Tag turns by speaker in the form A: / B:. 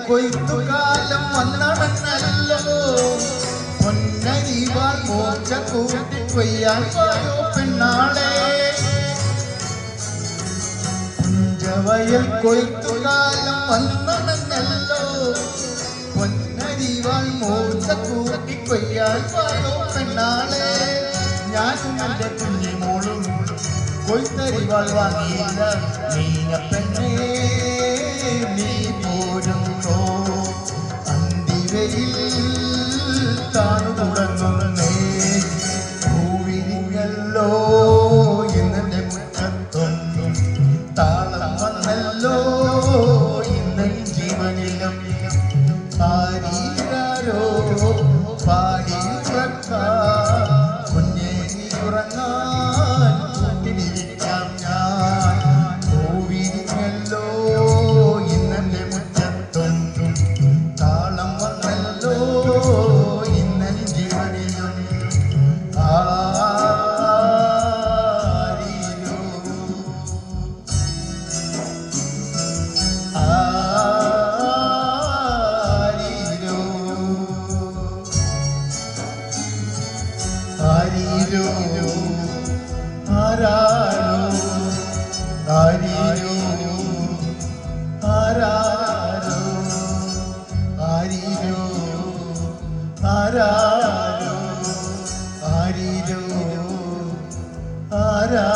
A: കൊയ്ത്തുകാലം വന്നടന്നല്ലോ പൊന്നരിവാൾ മോച്ച കൂട്ടി കൊയ്യാൻ പോയോ പെണ്ണാളെ പുഞ്ചവയൽ കൊയ്ത്തുകാലം വന്നടന്നല്ലോ പൊന്നരിവാൾ മോച്ച കൂട്ടി കൊയ്യാൻ പോയോ പെണ്ണാളെ ഞാനും എൻ്റെ കുഞ്ഞിമോളും കൊയ്ത്തരിവാൾ വാങ്ങിയില്ല നീങ്ങ പെണ്ണേ നീ പോരുന്നോ അന്തിവയിൽ താണു തുടങ്ങുന്നേ പൂവിരിഞ്ഞല്ലോ ഇന്നെ മുറ്റത്തൊന്നും താളം വന്നല്ലോ ഇന്ന് ജീവനിലും ആരീരാരോ പാടി കുഞ്ഞേ നീ ഉറങ്ങാൻ കൂട്ടിലിരിക്കാം ഞാൻ പൂവിരിഞ്ഞല്ലോ ഇന്നെ മുറ്റത്തൊന്നും താളം വന്നല്ലോ ഇന്ന് ജീവനിലും ആരീരോ ആരീരോ ആരാരോ ആരീരോ ആരാരോ ആരീരോ ആരാരോ ആരീരോ ആരാ